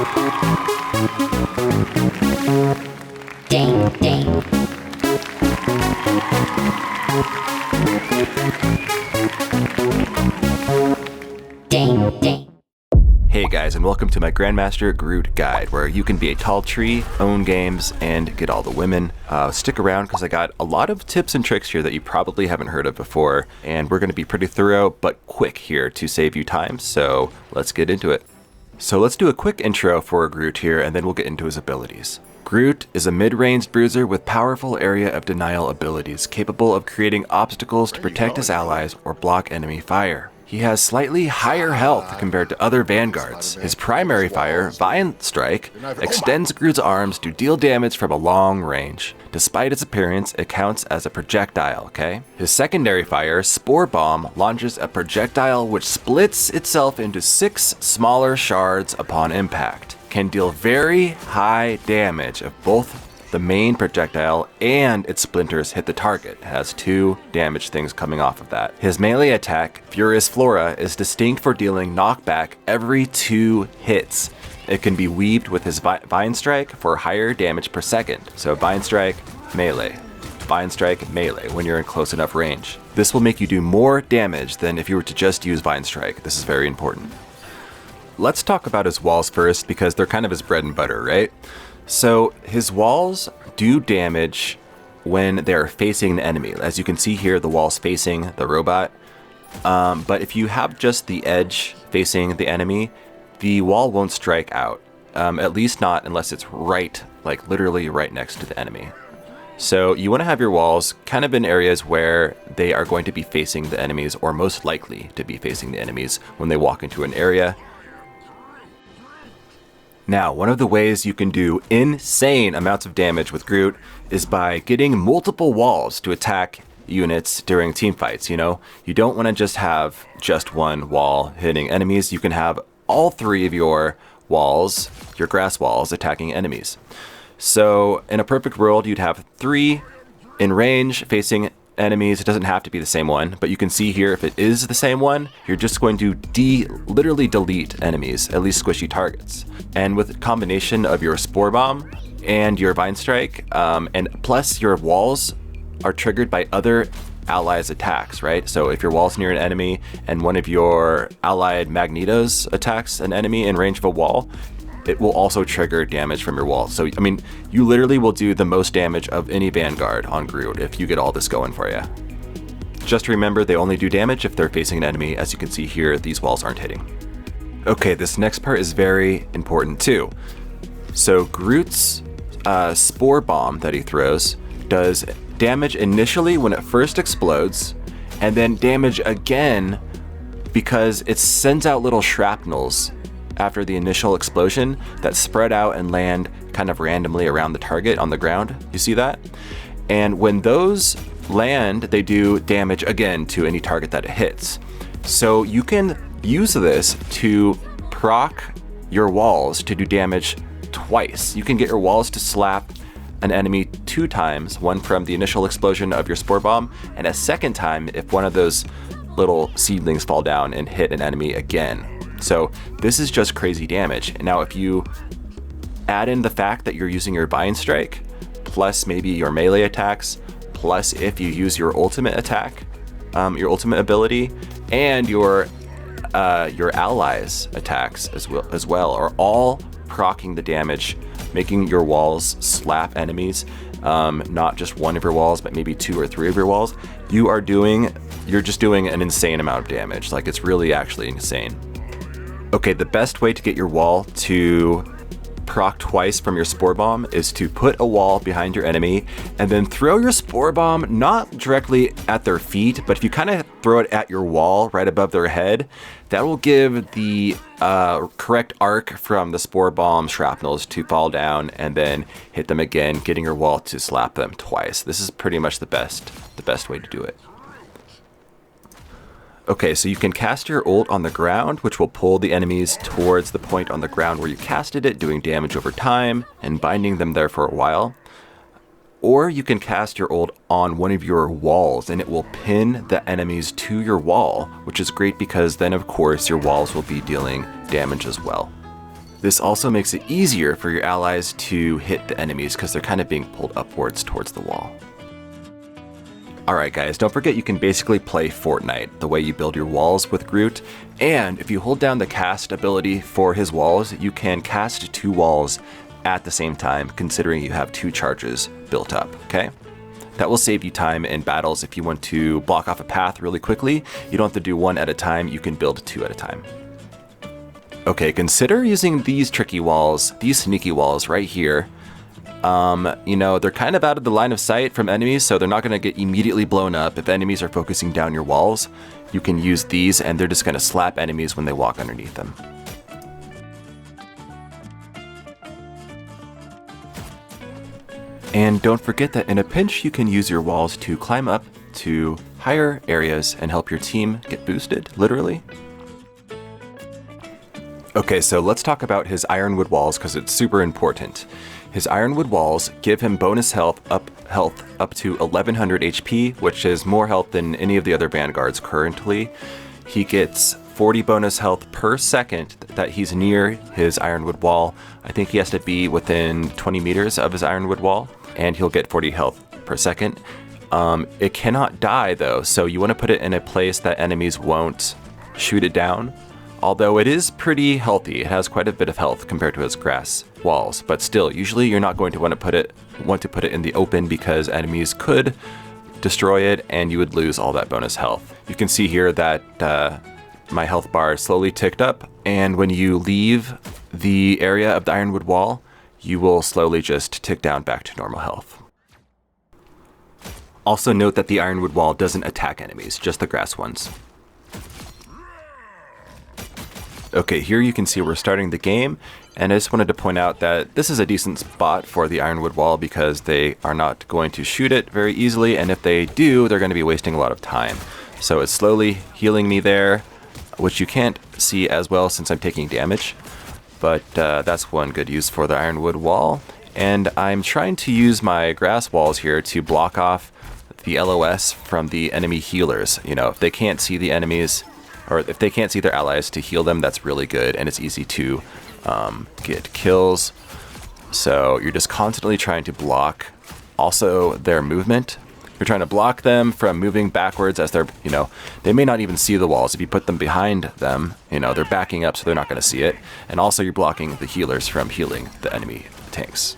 Ding, ding. Ding, ding. Hey guys, and welcome to my Grandmaster Groot guide, where you can be a tall tree, own games, and get all the women. Stick around because I got a lot of tips and tricks here that you probably haven't heard of before, and we're going to be pretty thorough but quick here to save you time, so let's get into it. So let's do a quick intro for Groot here, and then we'll get into his abilities. Groot is a mid-ranged bruiser with powerful area of denial abilities, capable of creating obstacles to protect his allies or block enemy fire. He has slightly higher health compared to other Vanguards. His primary fire, Vine Strike, extends Groot's arms to deal damage from a long range. Despite its appearance, it counts as a projectile, okay? His secondary fire, Spore Bomb, launches a projectile which splits itself into 6 smaller shards upon impact. Can deal very high damage if both the main projectile and its splinters hit the target. It has 2 damage things coming off of that. His melee attack, Furious Flora, is distinct for dealing knockback every 2 hits. It can be weaved with his Vine Strike for higher damage per second. So Vine Strike, melee. Vine Strike, melee when you're in close enough range. This will make you do more damage than if you were to just use Vine Strike. This is very important. Let's talk about his walls first because they're kind of his bread and butter, right? So his walls do damage when they're facing the enemy. As you can see here, the wall's facing the robot. But if you have just the edge facing the enemy, the wall won't strike out. At least not unless it's right, like literally right next to the enemy. So you want to have your walls kind of in areas where they are going to be facing the enemies, or most likely to be facing the enemies when they walk into an area. Now, one of the ways you can do insane amounts of damage with Groot is by getting multiple walls to attack units during team fights, you know? You don't want to just have just one wall hitting enemies. You can have all 3 of your walls, your grass walls, attacking enemies. So in a perfect world, you'd have 3 in range facing enemies. It doesn't have to be the same one, but you can see here if it is the same one, you're just going to literally delete enemies, at least squishy targets. And with a combination of your Spore Bomb and your Vine Strike, and plus your walls are triggered by other allies' attacks, right? So if your wall's near an enemy and one of your allied Magnetos attacks an enemy in range of a wall, it will also trigger damage from your wall. So, I mean, you literally will do the most damage of any Vanguard on Groot if you get all this going for you. Just remember, they only do damage if they're facing an enemy. As you can see here, these walls aren't hitting. Okay, this next part is very important too. So Groot's Spore Bomb that he throws does damage initially when it first explodes, and then damage again because it sends out little shrapnels after the initial explosion that spread out and land kind of randomly around the target on the ground. You see that? And when those land, they do damage again to any target that it hits. So you can use this to proc your walls to do damage twice. You can get your walls to slap an enemy 2 times, one from the initial explosion of your Spore Bomb, and a second time if one of those little seedlings fall down and hit an enemy again. So this is just crazy damage. Now, if you add in the fact that you're using your Vine Strike, plus maybe your melee attacks, plus if you use your ultimate attack, your ultimate ability, and your allies' attacks as well are all proccing the damage, making your walls slap enemies, not just one of your walls, but maybe 2 or 3 of your walls, you're just doing an insane amount of damage. Like, it's really actually insane. Okay, the best way to get your wall to proc twice from your Spore Bomb is to put a wall behind your enemy and then throw your Spore Bomb not directly at their feet, but if you kind of throw it at your wall right above their head, that will give the correct arc from the Spore Bomb shrapnels to fall down and then hit them again, getting your wall to slap them twice. This is pretty much the best way to do it. Okay, so you can cast your ult on the ground, which will pull the enemies towards the point on the ground where you casted it, doing damage over time and binding them there for a while. Or you can cast your ult on one of your walls and it will pin the enemies to your wall, which is great because then of course your walls will be dealing damage as well. This also makes it easier for your allies to hit the enemies because they're kind of being pulled upwards towards the wall. Alright guys, don't forget you can basically play Fortnite, the way you build your walls with Groot, and if you hold down the cast ability for his walls, you can cast 2 walls at the same time, considering you have 2 charges built up, okay? That will save you time in battles if you want to block off a path really quickly. You don't have to do 1 at a time, you can build 2 at a time. Okay, consider using these tricky walls, these sneaky walls right here. You know, they're kind of out of the line of sight from enemies, so they're not going to get immediately blown up. If enemies are focusing down your walls, you can use these and they're just going to slap enemies when they walk underneath them. And don't forget that in a pinch, you can use your walls to climb up to higher areas and help your team get boosted, literally. Okay, so let's talk about his Ironwood walls because it's super important. His Ironwood walls give him bonus health up to 1100 HP, which is more health than any of the other Vanguards currently. He gets 40 bonus health per second that he's near his Ironwood wall. I think he has to be within 20 meters of his Ironwood wall, and he'll get 40 health per second. It cannot die though, so you want to put it in a place that enemies won't shoot it down. Although it is pretty healthy, it has quite a bit of health compared to its grass walls, but still, usually you're not going to want to put it in the open because enemies could destroy it and you would lose all that bonus health. You can see here that my health bar slowly ticked up, and when you leave the area of the Ironwood wall, you will slowly just tick down back to normal health. Also note that the Ironwood wall doesn't attack enemies, just the grass ones. Okay, here you can see we're starting the game, and I just wanted to point out that this is a decent spot for the Ironwood wall because they are not going to shoot it very easily, and if they do, they're going to be wasting a lot of time. So it's slowly healing me there, which you can't see as well since I'm taking damage, but that's one good use for the Ironwood wall. And I'm trying to use my grass walls here to block off the LOS from the enemy healers. You know, if they can't see the enemies, or if they can't see their allies to heal them, that's really good, and it's easy to get kills. So you're just constantly trying to block also their movement. You're trying to block them from moving backwards as they're, you know, they may not even see the walls. If you put them behind them, you know, they're backing up so they're not going to see it. And also you're blocking the healers from healing the enemy tanks.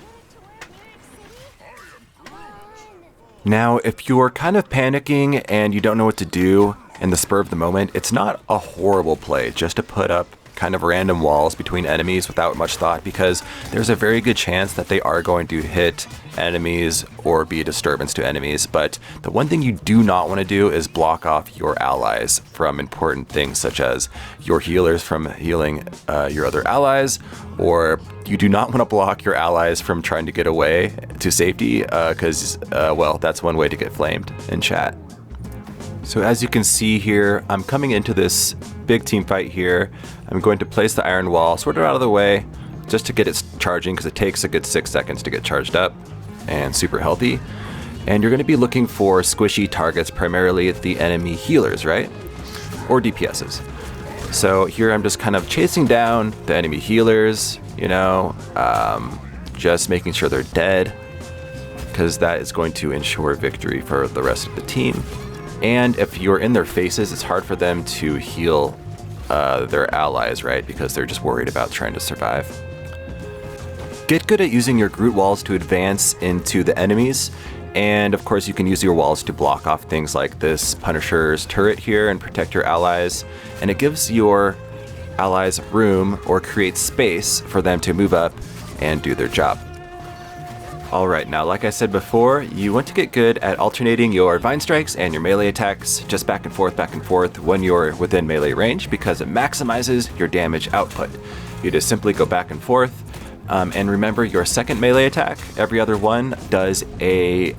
Now, if you're kind of panicking and you don't know what to do in the spur of the moment, it's not a horrible play just to put up kind of random walls between enemies without much thought, because there's a very good chance that they are going to hit enemies or be a disturbance to enemies. But the one thing you do not want to do is block off your allies from important things such as your healers from healing your other allies, or you do not want to block your allies from trying to get away to safety because, well, that's one way to get flamed in chat. So as you can see here, I'm coming into this big team fight here. I'm going to place the iron wall sort of out of the way just to get it charging, because it takes a good 6 seconds to get charged up and super healthy. And you're going to be looking for squishy targets, primarily the enemy healers, right? Or DPSs. So here I'm just kind of chasing down the enemy healers, you know, just making sure they're dead, because that is going to ensure victory for the rest of the team. And if you're in their faces, it's hard for them to heal their allies, right? Because they're just worried about trying to survive. Get good at using your Groot walls to advance into the enemies. And of course, you can use your walls to block off things like this Punisher's turret here and protect your allies. And it gives your allies room or creates space for them to move up and do their job. Alright, now like I said before, you want to get good at alternating your vine strikes and your melee attacks just back and forth when you're within melee range, because it maximizes your damage output. You just simply go back and forth, and remember your second melee attack, every other one does it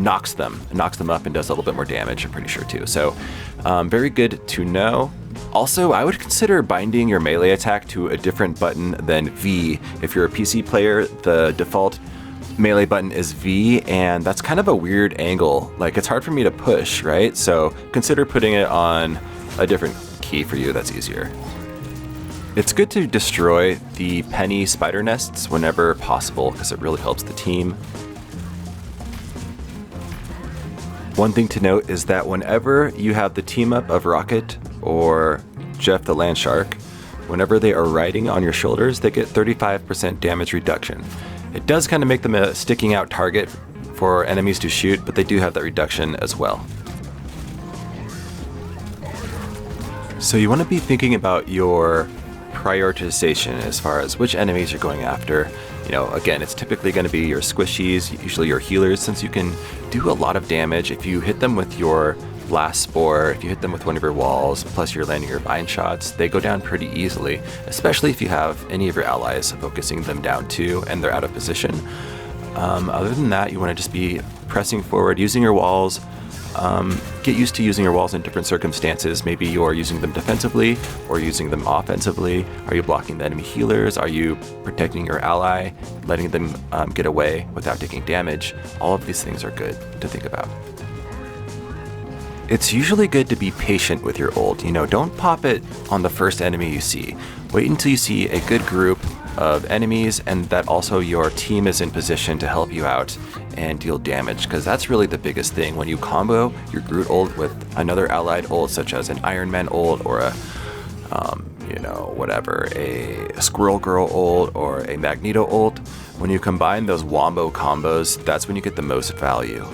knocks them up and does a little bit more damage, I'm pretty sure too. So very good to know. Also, I would consider binding your melee attack to a different button than V. If you're a PC player, the default melee button is V, and that's kind of a weird angle. Like, it's hard for me to push, right? So consider putting it on a different key for you that's easier. It's good to destroy the penny spider nests whenever possible because it really helps the team. One thing to note is that whenever you have the team up of Rocket or Jeff the Land Shark, whenever they are riding on your shoulders, they get 35% damage reduction. It does kind of make them a sticking out target for enemies to shoot, but they do have that reduction as well. So you want to be thinking about your prioritization as far as which enemies you're going after. You know, again, it's typically going to be your squishies, usually your healers, since you can do a lot of damage if you hit them with your blast spore, if you hit them with one of your walls, plus you're landing your vine shots, they go down pretty easily, especially if you have any of your allies focusing them down too and they're out of position. Other than that, you want to just be pressing forward, using your walls. Get used to using your walls in different circumstances. Maybe you're using them defensively or using them offensively. Are you blocking the enemy healers? Are you protecting your ally, letting them get away without taking damage? All of these things are good to think about. It's usually good to be patient with your ult. You know, don't pop it on the first enemy you see. Wait until you see a good group of enemies and that also your team is in position to help you out and deal damage, because that's really the biggest thing. When you combo your Groot ult with another allied ult, such as an Iron Man ult or a a Squirrel Girl ult or a Magneto ult, when you combine those wombo combos, that's when you get the most value.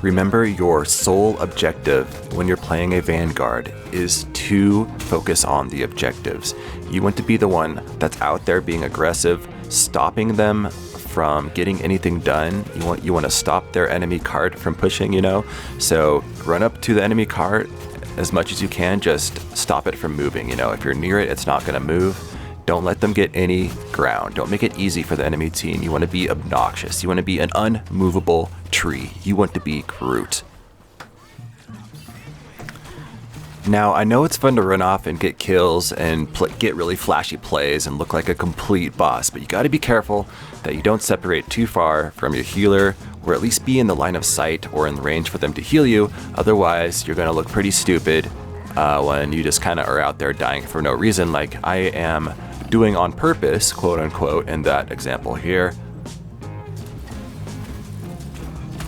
Remember, your sole objective when you're playing a Vanguard is to focus on the objectives. You want to be the one that's out there being aggressive, stopping them from getting anything done. You want to stop their enemy cart from pushing, you know? So run up to the enemy cart as much as you can, just stop it from moving, you know? If you're near it, it's not going to move. Don't let them get any ground. Don't make it easy for the enemy team. You want to be obnoxious. You want to be an unmovable tree. You want to be Groot. Now, I know it's fun to run off and get kills and get really flashy plays and look like a complete boss, but you got to be careful that you don't separate too far from your healer, or at least be in the line of sight or in range for them to heal you. Otherwise, you're going to look pretty stupid when you just kind of are out there dying for no reason, like I am doing on purpose, quote unquote, in that example here.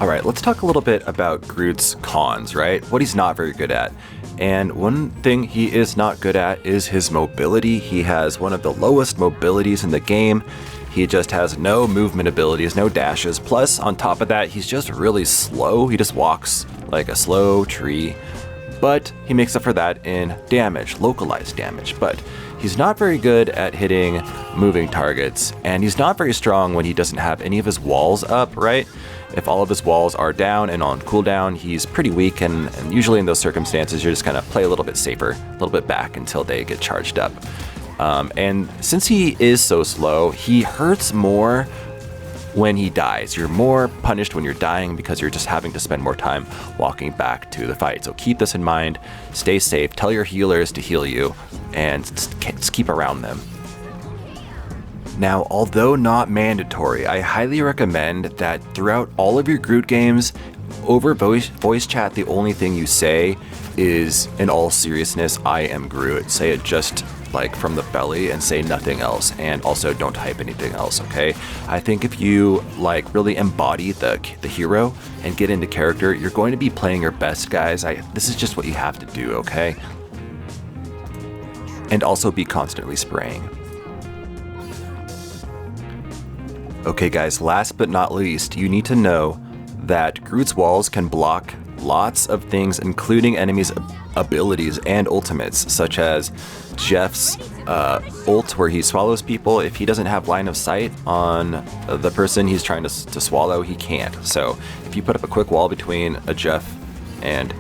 All right, let's talk a little bit about Groot's cons, right? What he's not very good at. And one thing he is not good at is his mobility. He has one of the lowest mobilities in the game. He just has no movement abilities, no dashes. Plus, on top of that, he's just really slow. He just walks like a slow tree. But he makes up for that in damage, localized damage. But he's not very good at hitting moving targets, and he's not very strong when he doesn't have any of his walls up, right? If all of his walls are down and on cooldown, he's pretty weak, and usually in those circumstances, you're just gonna play a little bit safer, a little bit back until they get charged up. And since he is so slow, he hurts more when he dies. You're more punished when you're dying because you're just having to spend more time walking back to the fight. So keep this in mind, stay safe, tell your healers to heal you, and just keep around them. Now, although not mandatory, I highly recommend that throughout all of your Groot games, over voice chat, the only thing you say is, in all seriousness, I am Groot. Say it just like from the belly and say nothing else, and also don't type anything else, okay? I think if you like really embody the hero and get into character, you're going to be playing your best, guys. This is just what you have to do, okay? And also be constantly spraying. Okay guys, last but not least, you need to know that Groot's walls can block lots of things, including enemies' abilities and ultimates, such as Jeff's ult, where he swallows people. If he doesn't have line of sight on the person he's trying to swallow, he can't. So if you put up a quick wall between a Jeff and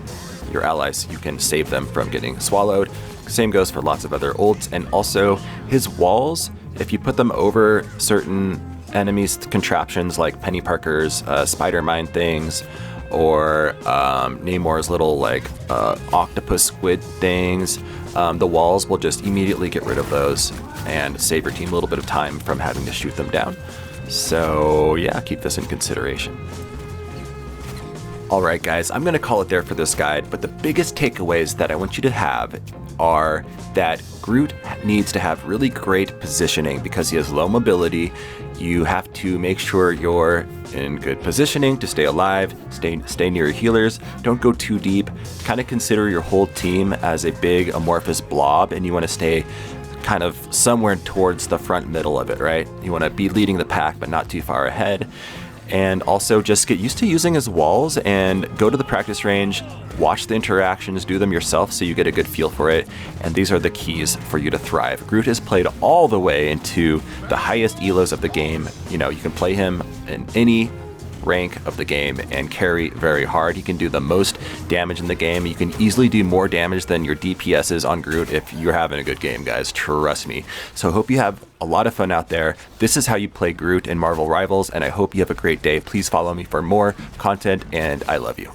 your allies, you can save them from getting swallowed. Same goes for lots of other ults. And also his walls, if you put them over certain enemies' contraptions like Penny Parker's spider mine things, or Namor's little like octopus squid things, the walls will just immediately get rid of those and save your team a little bit of time from having to shoot them down. So yeah, keep this in consideration. Alright guys, I'm going to call it there for this guide, but the biggest takeaways that I want you to have are that Groot needs to have really great positioning because he has low mobility. You have to make sure you're in good positioning to stay alive, stay near your healers, don't go too deep, kind of consider your whole team as a big amorphous blob, and you want to stay kind of somewhere towards the front middle of it, right? You want to be leading the pack but not too far ahead. And also just get used to using his walls and go to the practice range, watch the interactions, do them yourself so you get a good feel for it. And these are the keys for you to thrive. Groot has played all the way into the highest ELOs of the game. You know, you can play him in any rank of the game and carry very hard. He can do the most damage in the game. You can easily do more damage than your DPSs on Groot if you're having a good game, guys. Trust me. So I hope you have a lot of fun out there. This is how you play Groot in Marvel Rivals, and I hope you have a great day. Please follow me for more content, and I love you.